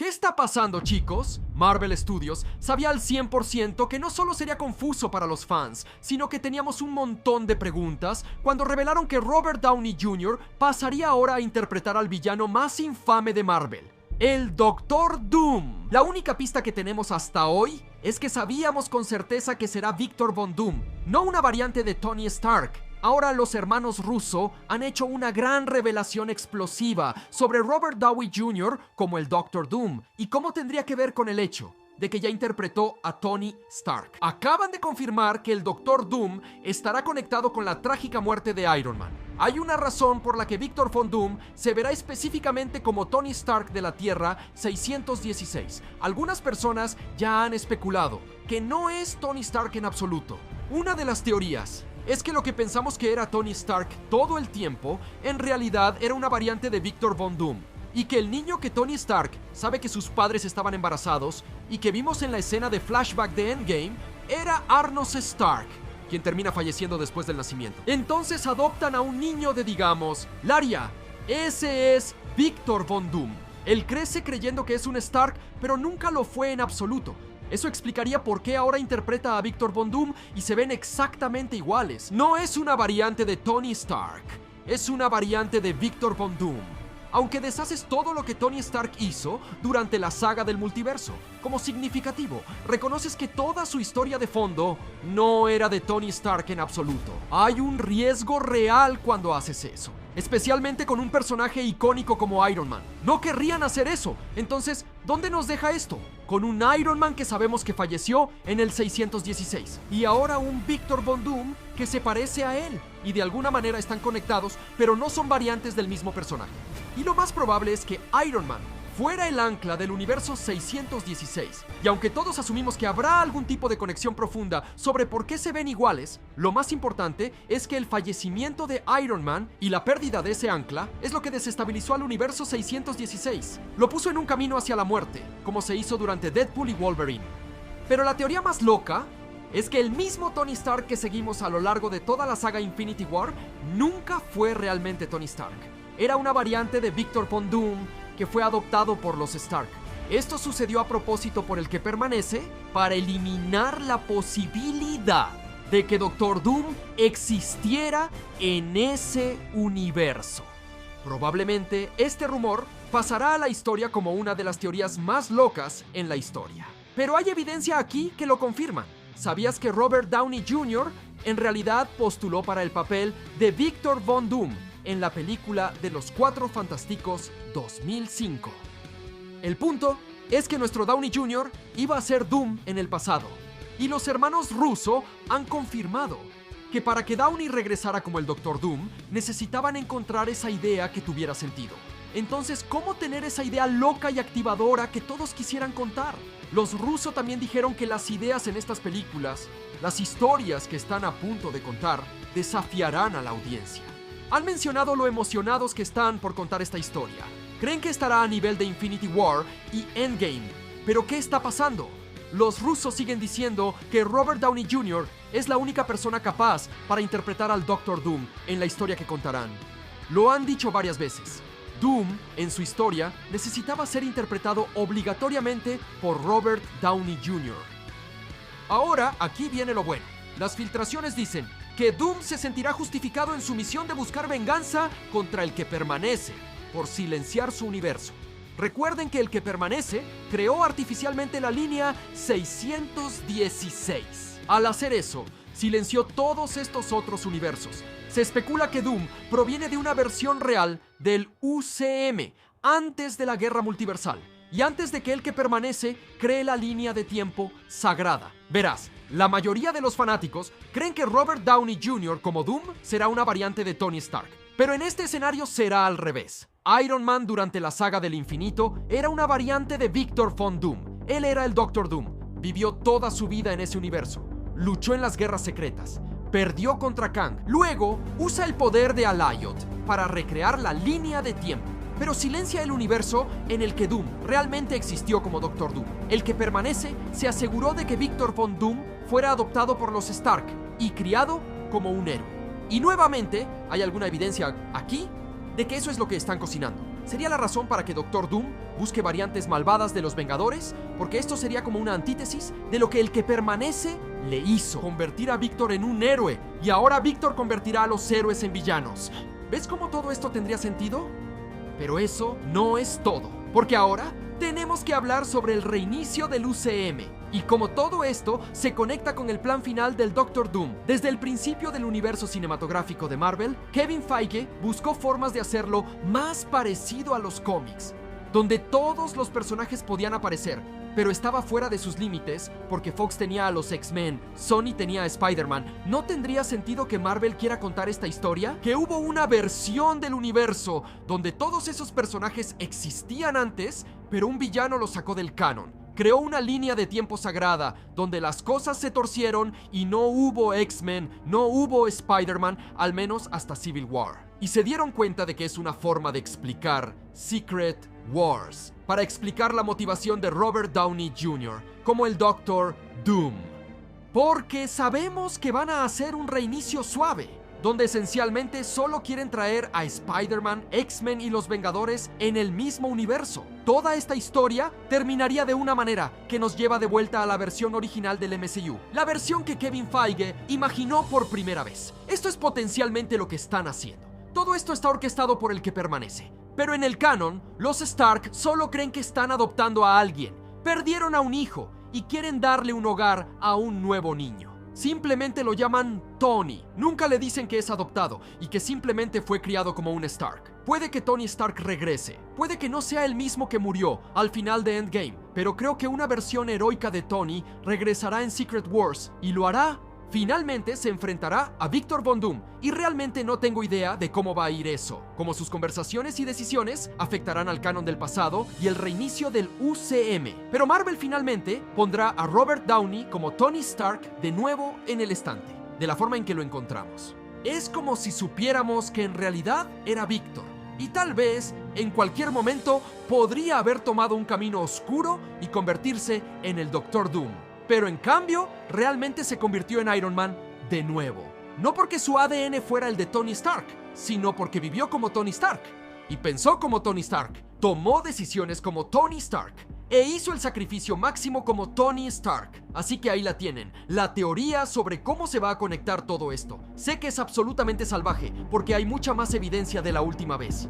¿Qué está pasando, chicos? Marvel Studios sabía al 100% que no solo sería confuso para los fans, sino que teníamos un montón de preguntas cuando revelaron que Robert Downey Jr. pasaría ahora a interpretar al villano más infame de Marvel, el Doctor Doom. La única pista que tenemos hasta hoy es que sabíamos con certeza que será Victor Von Doom, no una variante de Tony Stark. Ahora los hermanos Russo han hecho una gran revelación explosiva sobre Robert Downey Jr. como el Doctor Doom y cómo tendría que ver con el hecho de que ya interpretó a Tony Stark. Acaban de confirmar que el Doctor Doom estará conectado con la trágica muerte de Iron Man. Hay una razón por la que Victor Von Doom se verá específicamente como Tony Stark de la Tierra 616. Algunas personas ya han especulado que no es Tony Stark en absoluto. Una de las teorías es que lo que pensamos que era Tony Stark todo el tiempo, en realidad era una variante de Victor Von Doom. Y que el niño que Tony Stark sabe que sus padres estaban embarazados y que vimos en la escena de flashback de Endgame era Arnos Stark, quien termina falleciendo después del nacimiento. Entonces adoptan a un niño de, digamos, Laria. Ese es Victor Von Doom. Él crece creyendo que es un Stark, pero nunca lo fue en absoluto. Eso explicaría por qué ahora interpreta a Victor Von Doom y se ven exactamente iguales. No es una variante de Tony Stark, es una variante de Victor Von Doom. Aunque deshaces todo lo que Tony Stark hizo durante la saga del multiverso, como significativo, reconoces que toda su historia de fondo no era de Tony Stark en absoluto. Hay un riesgo real cuando haces eso, especialmente con un personaje icónico como Iron Man. No querrían hacer eso, entonces, ¿dónde nos deja esto? Con un Iron Man que sabemos que falleció en el 616 y ahora un Victor Von Doom que se parece a él y de alguna manera están conectados, pero no son variantes del mismo personaje. Y lo más probable es que Iron Man fuera el ancla del universo 616. Y aunque todos asumimos que habrá algún tipo de conexión profunda sobre por qué se ven iguales, lo más importante es que el fallecimiento de Iron Man y la pérdida de ese ancla es lo que desestabilizó al universo 616. Lo puso en un camino hacia la muerte, como se hizo durante Deadpool y Wolverine. Pero la teoría más loca es que el mismo Tony Stark que seguimos a lo largo de toda la saga Infinity War nunca fue realmente Tony Stark. Era una variante de Victor Von Doom que fue adoptado por los Stark. Esto sucedió a propósito por el que permanece para eliminar la posibilidad de que Doctor Doom existiera en ese universo. Probablemente este rumor pasará a la historia como una de las teorías más locas en la historia. Pero hay evidencia aquí que lo confirma. ¿Sabías que Robert Downey Jr. en realidad postuló para el papel de Victor Von Doom en la película de los Cuatro Fantásticos 2005? El punto es que nuestro Downey Jr. iba a ser Doom en el pasado, y los hermanos Russo han confirmado que para que Downey regresara como el Doctor Doom, necesitaban encontrar esa idea que tuviera sentido. Entonces, ¿cómo tener esa idea loca y activadora que todos quisieran contar? Los Russo también dijeron que las ideas en estas películas, las historias que están a punto de contar, desafiarán a la audiencia. Han mencionado lo emocionados que están por contar esta historia. Creen que estará a nivel de Infinity War y Endgame. ¿Pero qué está pasando? Los Russo siguen diciendo que Robert Downey Jr. es la única persona capaz para interpretar al Doctor Doom en la historia que contarán. Lo han dicho varias veces. Doom, en su historia, necesitaba ser interpretado obligatoriamente por Robert Downey Jr. Ahora, aquí viene lo bueno. Las filtraciones dicen que Doom se sentirá justificado en su misión de buscar venganza contra el que permanece, por silenciar su universo. Recuerden que el que permanece creó artificialmente la línea 616. Al hacer eso, silenció todos estos otros universos. Se especula que Doom proviene de una versión real del UCM, antes de la guerra multiversal, y antes de que el que permanece cree la línea de tiempo sagrada. Verás, la mayoría de los fanáticos creen que Robert Downey Jr. como Doom será una variante de Tony Stark, pero en este escenario será al revés. Iron Man durante la saga del infinito era una variante de Victor Von Doom. Él era el Doctor Doom, vivió toda su vida en ese universo, luchó en las guerras secretas, perdió contra Kang, luego usa el poder de Alioth para recrear la línea de tiempo, pero silencia el universo en el que Doom realmente existió como Doctor Doom. El que permanece se aseguró de que Victor Von Doom fuera adoptado por los Stark y criado como un héroe. Y nuevamente, hay alguna evidencia aquí de que eso es lo que están cocinando. ¿Sería la razón para que Doctor Doom busque variantes malvadas de los Vengadores? Porque esto sería como una antítesis de lo que el que permanece le hizo. Convertir a Víctor en un héroe. Y ahora Víctor convertirá a los héroes en villanos. ¿Ves cómo todo esto tendría sentido? Pero eso no es todo. Porque ahora tenemos que hablar sobre el reinicio del UCM. Y como todo esto se conecta con el plan final del Doctor Doom. Desde el principio del universo cinematográfico de Marvel, Kevin Feige buscó formas de hacerlo más parecido a los cómics, donde todos los personajes podían aparecer, pero estaba fuera de sus límites porque Fox tenía a los X-Men, Sony tenía a Spider-Man. ¿No tendría sentido que Marvel quiera contar esta historia? Que hubo una versión del universo donde todos esos personajes existían antes, pero un villano los sacó del canon. Creó una línea de tiempo sagrada donde las cosas se torcieron y no hubo X-Men, no hubo Spider-Man, al menos hasta Civil War. Y se dieron cuenta de que es una forma de explicar Secret Wars, para explicar la motivación de Robert Downey Jr. como el Doctor Doom. Porque sabemos que van a hacer un reinicio suave, donde esencialmente solo quieren traer a Spider-Man, X-Men y los Vengadores en el mismo universo. Toda esta historia terminaría de una manera que nos lleva de vuelta a la versión original del MCU, la versión que Kevin Feige imaginó por primera vez. Esto es potencialmente lo que están haciendo. Todo esto está orquestado por el que permanece. Pero en el canon, los Stark solo creen que están adoptando a alguien. Perdieron a un hijo y quieren darle un hogar a un nuevo niño. Simplemente lo llaman Tony. Nunca le dicen que es adoptado y que simplemente fue criado como un Stark. Puede que Tony Stark regrese. Puede que no sea el mismo que murió al final de Endgame. Pero creo que una versión heroica de Tony regresará en Secret Wars y lo hará. Finalmente se enfrentará a Victor Von Doom y realmente no tengo idea de cómo va a ir eso, cómo sus conversaciones y decisiones afectarán al canon del pasado y el reinicio del UCM. Pero Marvel finalmente pondrá a Robert Downey como Tony Stark de nuevo en el estante, de la forma en que lo encontramos. Es como si supiéramos que en realidad era Victor y tal vez en cualquier momento podría haber tomado un camino oscuro y convertirse en el Doctor Doom. Pero en cambio, realmente se convirtió en Iron Man de nuevo. No porque su ADN fuera el de Tony Stark, sino porque vivió como Tony Stark y pensó como Tony Stark, tomó decisiones como Tony Stark e hizo el sacrificio máximo como Tony Stark. Así que ahí la tienen, la teoría sobre cómo se va a conectar todo esto. Sé que es absolutamente salvaje, porque hay mucha más evidencia de la última vez.